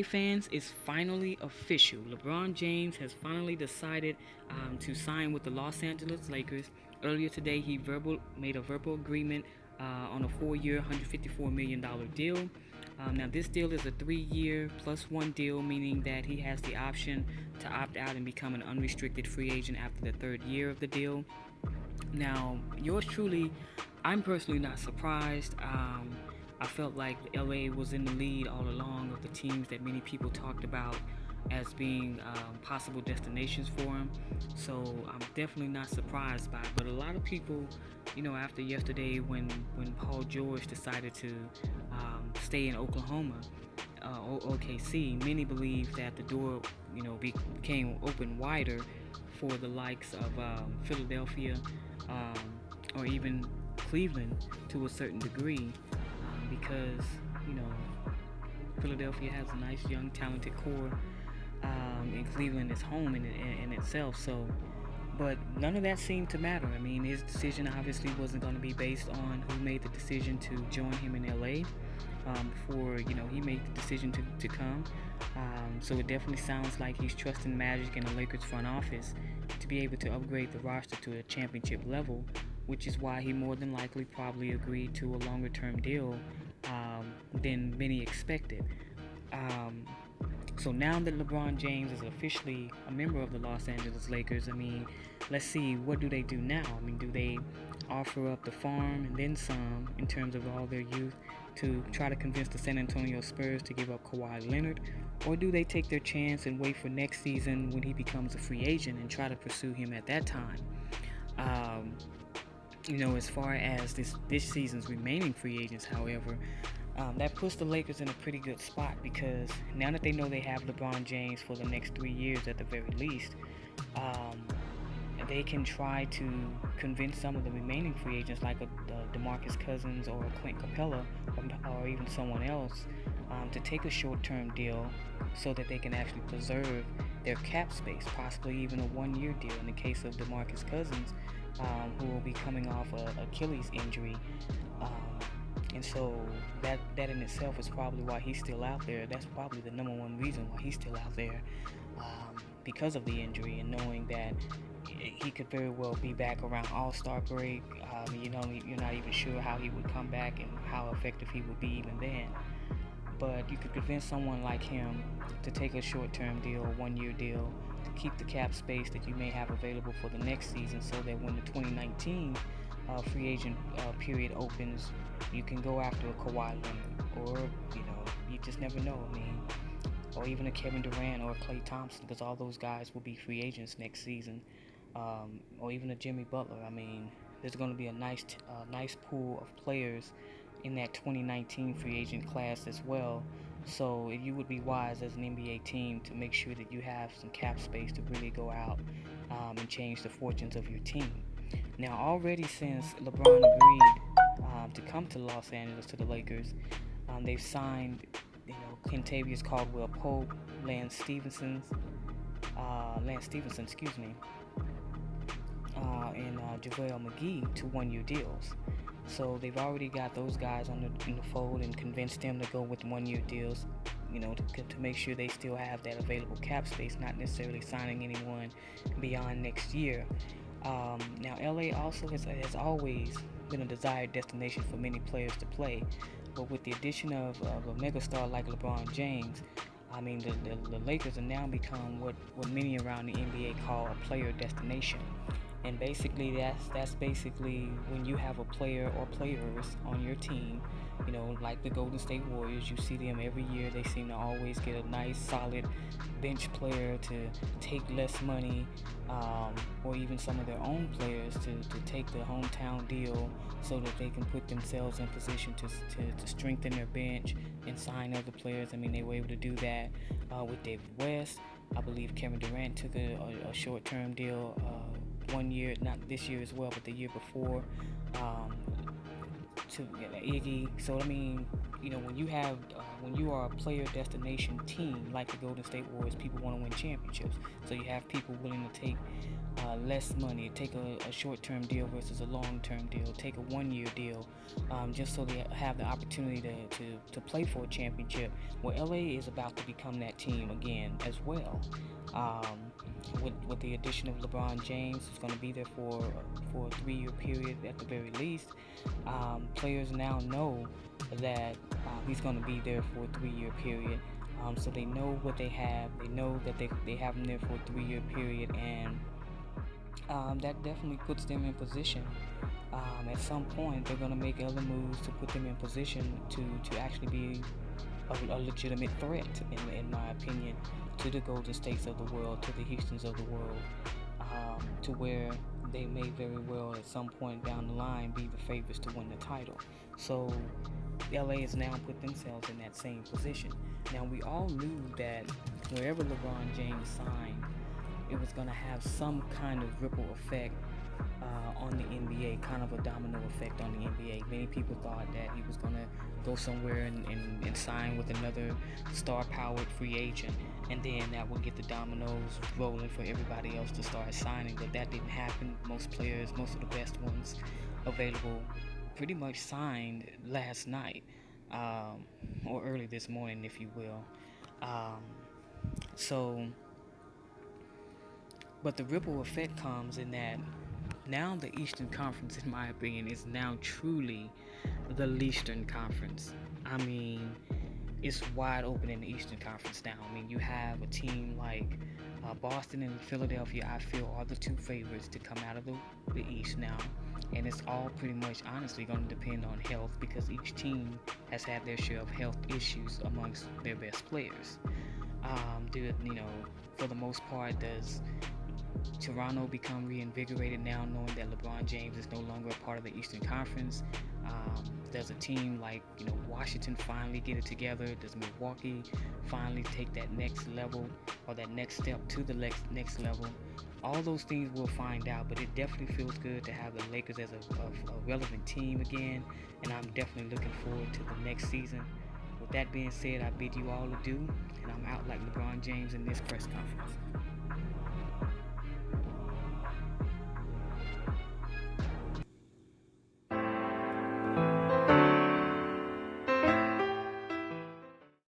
fans, it's finally official. LeBron James has finally decided to sign with the Los Angeles Lakers. Earlier today, he made a verbal agreement on a 4-year, $154 million deal. Now, this deal is a 3-year plus one deal, meaning that he has the option to opt out and become an unrestricted free agent after the third year of the deal. Now, yours truly, I'm personally not surprised. I felt like LA was in the lead all along of the teams that many people talked about as being possible destinations for him. So I'm definitely not surprised by it. But a lot of people, after yesterday when Paul George decided to stay in Oklahoma, OKC, many believe that the door, became open wider for the likes of Philadelphia um, or even Cleveland to a certain degree because, you know, Philadelphia has a nice, young, talented core, and Cleveland is home in itself. So, but none of that seemed to matter. I mean, his decision obviously wasn't going to be based on who made the decision to join him in LA. Before he made the decision to come. So it definitely sounds like he's trusting Magic and the Lakers front office to be able to upgrade the roster to a championship level, which is why he more than likely probably agreed to a longer term deal than many expected. Um, so now that LeBron James is officially a member of the Los Angeles Lakers, I mean, let's see, what do they do now? I mean, do they offer up the farm and then some in terms of all their youth to try to convince the San Antonio Spurs to give up Kawhi Leonard? Or do they take their chance and wait for next season when he becomes a free agent and try to pursue him at that time? As far as this season's remaining free agents, however, that puts the Lakers in a pretty good spot because now that they know they have LeBron James for the next 3 years at the very least, they can try to convince some of the remaining free agents like a DeMarcus Cousins or a Clint Capella or even someone else to take a short-term deal so that they can actually preserve their cap space, possibly even a 1-year deal in the case of DeMarcus Cousins, who will be coming off an Achilles injury. And so that in itself is probably why he's still out there. That's probably the number one reason why he's still out there, because of the injury and knowing that he could very well be back around All-Star break. You're not even sure how he would come back and how effective he would be even then. But you could convince someone like him to take a short-term deal, a 1-year deal, to keep the cap space that you may have available for the next season so that when the 2019 free agent period opens, you can go after a Kawhi Leonard or, you just never know. I mean, or even a Kevin Durant or a Klay Thompson, because all those guys will be free agents next season. Or even a Jimmy Butler. I mean, there's going to be a nice pool of players in that 2019 free agent class as well. So you would be wise as an NBA team to make sure that you have some cap space to really go out and change the fortunes of your team. Now, already since LeBron agreed to come to Los Angeles to the Lakers, they've signed, Kentavious Caldwell-Pope, Lance Stevenson, and JaVale McGee to 1-year deals. So they've already got those guys in the fold and convinced them to go with 1-year deals, to make sure they still have that available cap space, not necessarily signing anyone beyond next year. Now, LA also has always been a desired destination for many players to play, but with the addition of a megastar like LeBron James, I mean, the Lakers have now become what many around the NBA call a player destination. And basically, that's basically when you have a player or players on your team, like the Golden State Warriors. You see them every year. They seem to always get a nice, solid bench player to take less money, or even some of their own players to take the hometown deal so that they can put themselves in position to strengthen their bench and sign other players. I mean, they were able to do that with David West. I believe Kevin Durant took a short-term deal 1 year, not this year as well, but the year before. to Iggy. So I mean, when you have when you are a player destination team like the Golden State Warriors, people want to win championships. So you have people willing to take less money, take a short-term deal versus a long-term deal, take a one-year deal, just so they have the opportunity to play for a championship. Well, LA is about to become that team again as well. Um, with the addition of LeBron James, who's going to be there for a 3-year period at the very least. Players now know that he's going to be there for a 3-year period. So they know what they have. They know that they have him there for a 3-year period, and that definitely puts them in position. At some point, they're going to make other moves to put them in position to actually be a legitimate threat, in my opinion, to the Golden States of the world, to the Houstons of the world, to where they may very well at some point down the line be the favorites to win the title. So LA has now put themselves in that same position. Now we all knew that wherever LeBron James signed, it was going to have some kind of ripple effect on the NBA, kind of a domino effect on the NBA. Many people thought that he was going to go somewhere and sign with another star-powered free agent, and then that would get the dominoes rolling for everybody else to start signing. But that didn't happen. Most players, most of the best ones available, pretty much signed last night, or early this morning, if you will. Um, so, but the ripple effect comes in that now the Eastern Conference, in my opinion, is now truly the Leastern Conference. I mean, it's wide open in the Eastern Conference now. I mean, you have a team like Boston and Philadelphia, I feel, are the two favorites to come out of the East now. And it's all pretty much, honestly, going to depend on health, because each team has had their share of health issues amongst their best players. For the most part, does Toronto become reinvigorated now, knowing that LeBron James is no longer a part of the Eastern Conference? Does a team like Washington finally get it together? Does Milwaukee finally take that next level, or that next step to the next level? All those things we'll find out, but it definitely feels good to have the Lakers as a relevant team again, and I'm definitely looking forward to the next season. With that being said, I bid you all adieu, and I'm out like LeBron James in this press conference.